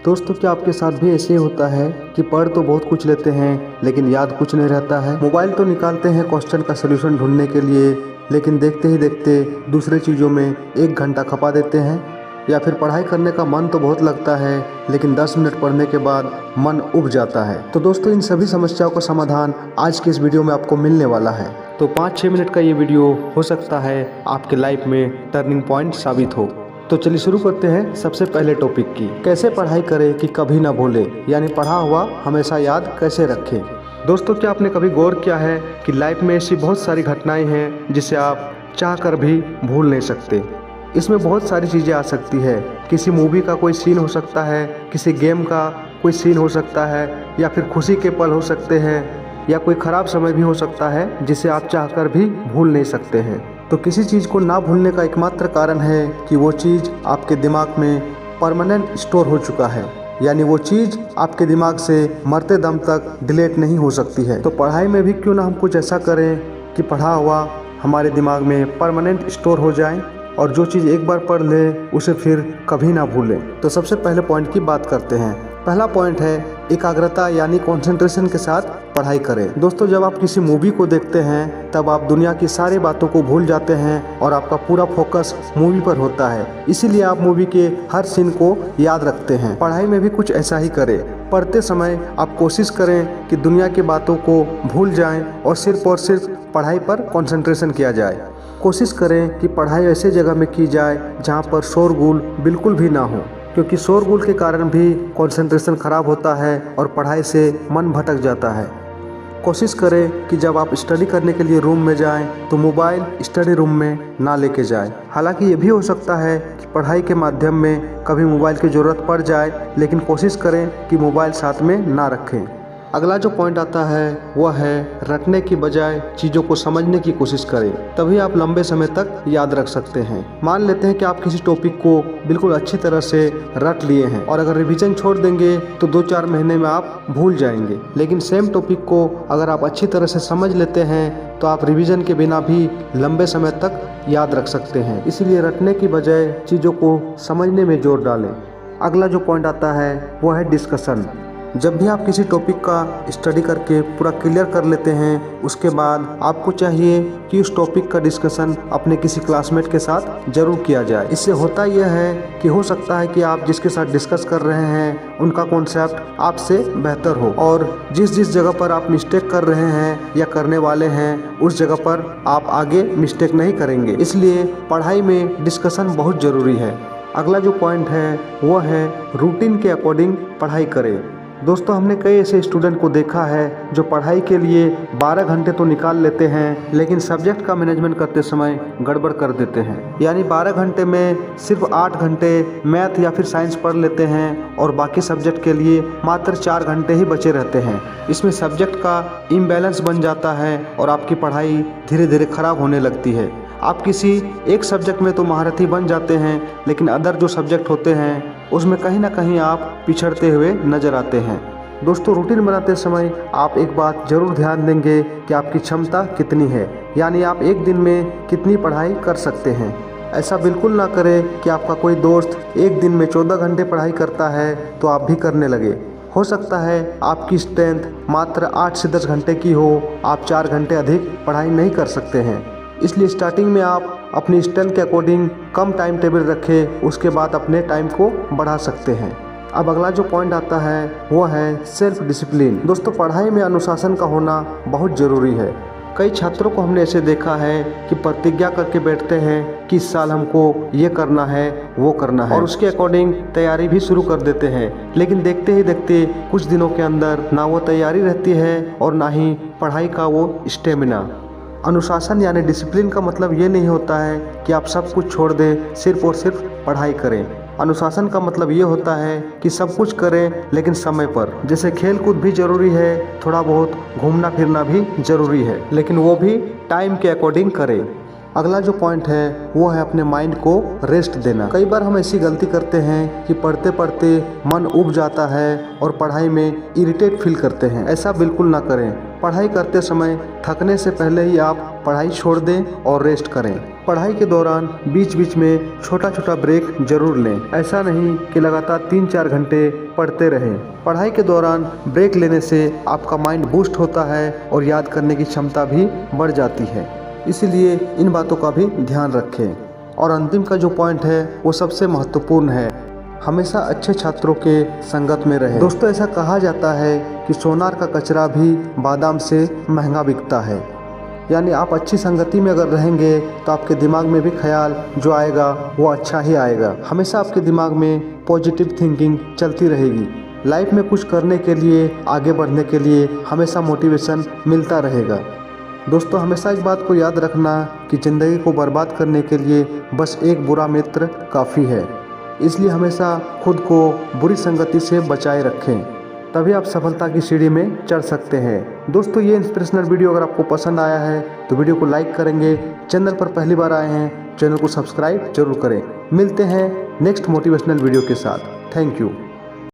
दोस्तों, क्या आपके साथ भी ऐसे ही होता है कि पढ़ तो बहुत कुछ लेते हैं लेकिन याद कुछ नहीं रहता है। मोबाइल तो निकालते हैं क्वेश्चन का सलूशन ढूंढने के लिए, लेकिन देखते ही देखते दूसरे चीज़ों में 1 घंटा खपा देते हैं। या फिर पढ़ाई करने का मन तो बहुत लगता है लेकिन 10 मिनट पढ़ने के बाद मन उब जाता है। तो दोस्तों, इन सभी समस्याओं का समाधान आज के इस वीडियो में आपको मिलने वाला है। तो 5-6 मिनट का ये वीडियो हो सकता है आपके लाइफ में टर्निंग पॉइंट साबित हो। तो चलिए शुरू करते हैं सबसे पहले टॉपिक की, कैसे पढ़ाई करें कि कभी ना भूले, यानी पढ़ा हुआ हमेशा याद कैसे रखें। दोस्तों, क्या आपने कभी गौर किया है कि लाइफ में ऐसी बहुत सारी घटनाएं हैं जिसे आप चाह कर भी भूल नहीं सकते। इसमें बहुत सारी चीज़ें आ सकती है। किसी मूवी का कोई सीन हो सकता है, किसी गेम का कोई सीन हो सकता है, या फिर खुशी के पल हो सकते हैं, या कोई ख़राब समय भी हो सकता है जिसे आप चाहकर भी भूल नहीं सकते हैं। तो किसी चीज़ को ना भूलने का एकमात्र कारण है कि वो चीज़ आपके दिमाग में परमानेंट स्टोर हो चुका है, यानी वो चीज़ आपके दिमाग से मरते दम तक डिलीट नहीं हो सकती है। तो पढ़ाई में भी क्यों ना हम कुछ ऐसा करें कि पढ़ा हुआ हमारे दिमाग में परमानेंट स्टोर हो जाए और जो चीज़ एक बार पढ़ ले उसे फिर कभी ना भूलें। तो सबसे पहले पॉइंट की बात करते हैं। पहला पॉइंट है एकाग्रता, यानी कंसंट्रेशन के साथ पढ़ाई करें। दोस्तों, जब आप किसी मूवी को देखते हैं तब आप दुनिया की सारी बातों को भूल जाते हैं और आपका पूरा फोकस मूवी पर होता है। इसीलिए आप मूवी के हर सीन को याद रखते हैं। पढ़ाई में भी कुछ ऐसा ही करें। पढ़ते समय आप कोशिश करें कि दुनिया की बातों को भूल जाएं और सिर्फ पढ़ाई पर कंसंट्रेशन किया जाए। कोशिश करें कि पढ़ाई ऐसे जगह में की जाए जहां पर शोरगुल बिल्कुल भी ना हो, क्योंकि शोरगुल के कारण भी कंसंट्रेशन खराब होता है और पढ़ाई से मन भटक जाता है। कोशिश करें कि जब आप स्टडी करने के लिए रूम में जाएं तो मोबाइल स्टडी रूम में ना लेके जाएं। हालांकि ये भी हो सकता है कि पढ़ाई के माध्यम में कभी मोबाइल की ज़रूरत पड़ जाए, लेकिन कोशिश करें कि मोबाइल साथ में ना रखें। अगला जो पॉइंट आता है वह है रटने की बजाय चीज़ों को समझने की कोशिश करें, तभी आप लंबे समय तक याद रख सकते हैं। मान लेते हैं कि आप किसी टॉपिक को बिल्कुल अच्छी तरह से रट लिए हैं और अगर रिवीजन छोड़ देंगे तो 2-4 महीने में आप भूल जाएंगे। लेकिन सेम टॉपिक को अगर आप अच्छी तरह से समझ लेते हैं तो आप रिवीजन के बिना भी लंबे समय तक याद रख सकते हैं। इसलिए रटने की बजाय चीज़ों को समझने में जोर डालें। अगला जो पॉइंट आता है वह है डिस्कशन। जब भी आप किसी टॉपिक का स्टडी करके पूरा क्लियर कर लेते हैं, उसके बाद आपको चाहिए कि उस टॉपिक का डिस्कशन अपने किसी क्लासमेट के साथ जरूर किया जाए। इससे होता यह है कि हो सकता है कि आप जिसके साथ डिस्कस कर रहे हैं उनका कॉन्सेप्ट आपसे बेहतर हो और जिस जगह पर आप मिस्टेक कर रहे हैं या करने वाले हैं उस जगह पर आप आगे मिस्टेक नहीं करेंगे। इसलिए पढ़ाई में डिस्कशन बहुत ज़रूरी है। अगला जो पॉइंट है वह है रूटीन के अकॉर्डिंग पढ़ाई करें। दोस्तों, हमने कई ऐसे स्टूडेंट को देखा है जो पढ़ाई के लिए 12 घंटे तो निकाल लेते हैं, लेकिन सब्जेक्ट का मैनेजमेंट करते समय गड़बड़ कर देते हैं। यानी 12 घंटे में सिर्फ 8 घंटे मैथ या फिर साइंस पढ़ लेते हैं और बाकी सब्जेक्ट के लिए मात्र 4 घंटे ही बचे रहते हैं। इसमें सब्जेक्ट का इम्बैलेंस बन जाता है और आपकी पढ़ाई धीरे धीरे खराब होने लगती है। आप किसी एक सब्जेक्ट में तो महारथी बन जाते हैं, लेकिन अदर जो सब्जेक्ट होते हैं उसमें कहीं ना कहीं आप पिछड़ते हुए नज़र आते हैं। दोस्तों, रूटीन बनाते समय आप एक बात ज़रूर ध्यान देंगे कि आपकी क्षमता कितनी है, यानी आप एक दिन में कितनी पढ़ाई कर सकते हैं। ऐसा बिल्कुल ना करें कि आपका कोई दोस्त एक दिन में 14 घंटे पढ़ाई करता है तो आप भी करने लगे। हो सकता है आपकी स्ट्रेंथ मात्र 8 से 10 घंटे की हो, आप 4 घंटे अधिक पढ़ाई नहीं कर सकते हैं। इसलिए स्टार्टिंग में आप अपनी स्ट्रेंथ के अकॉर्डिंग कम टाइम टेबल रखें, उसके बाद अपने टाइम को बढ़ा सकते हैं। अब अगला जो पॉइंट आता है वो है सेल्फ डिसिप्लिन। दोस्तों, पढ़ाई में अनुशासन का होना बहुत ज़रूरी है। कई छात्रों को हमने ऐसे देखा है कि प्रतिज्ञा करके बैठते हैं कि इस साल हमको ये करना है वो करना है और उसके अकॉर्डिंग तैयारी भी शुरू कर देते हैं, लेकिन देखते ही देखते कुछ दिनों के अंदर ना वो तैयारी रहती है और ना ही पढ़ाई का वो स्टेमिना। अनुशासन यानी डिसिप्लिन का मतलब ये नहीं होता है कि आप सब कुछ छोड़ दें, सिर्फ और सिर्फ पढ़ाई करें। अनुशासन का मतलब ये होता है कि सब कुछ करें लेकिन समय पर। जैसे खेल कूद भी ज़रूरी है, थोड़ा बहुत घूमना फिरना भी ज़रूरी है, लेकिन वो भी टाइम के अकॉर्डिंग करें। अगला जो पॉइंट है वो है अपने माइंड को रेस्ट देना। कई बार हम ऐसी गलती करते हैं कि पढ़ते पढ़ते मन उब जाता है और पढ़ाई में इरिटेट फील करते हैं। ऐसा बिल्कुल ना करें। पढ़ाई करते समय थकने से पहले ही आप पढ़ाई छोड़ दें और रेस्ट करें। पढ़ाई के दौरान बीच बीच में छोटा छोटा ब्रेक जरूर लें। ऐसा नहीं कि लगातार 3-4 घंटे पढ़ते रहें। पढ़ाई के दौरान ब्रेक लेने से आपका माइंड बूस्ट होता है और याद करने की क्षमता भी बढ़ जाती है। इसीलिए इन बातों का भी ध्यान रखें। और अंतिम का जो पॉइंट है वो सबसे महत्वपूर्ण है, हमेशा अच्छे छात्रों के संगत में रहें। दोस्तों, ऐसा कहा जाता है कि सोनार का कचरा भी बादाम से महंगा बिकता है। यानी आप अच्छी संगति में अगर रहेंगे तो आपके दिमाग में भी ख्याल जो आएगा वो अच्छा ही आएगा। हमेशा आपके दिमाग में पॉजिटिव थिंकिंग चलती रहेगी। लाइफ में कुछ करने के लिए, आगे बढ़ने के लिए हमेशा मोटिवेशन मिलता रहेगा। दोस्तों, हमेशा इस बात को याद रखना कि ज़िंदगी को बर्बाद करने के लिए बस एक बुरा मित्र काफ़ी है। इसलिए हमेशा खुद को बुरी संगति से बचाए रखें, तभी आप सफलता की सीढ़ी में चढ़ सकते हैं। दोस्तों, ये इंस्पिरेशनल वीडियो अगर आपको पसंद आया है तो वीडियो को लाइक करेंगे। चैनल पर पहली बार आए हैं, चैनल को सब्सक्राइब जरूर करें। मिलते हैं नेक्स्ट मोटिवेशनल वीडियो के साथ। Thank you.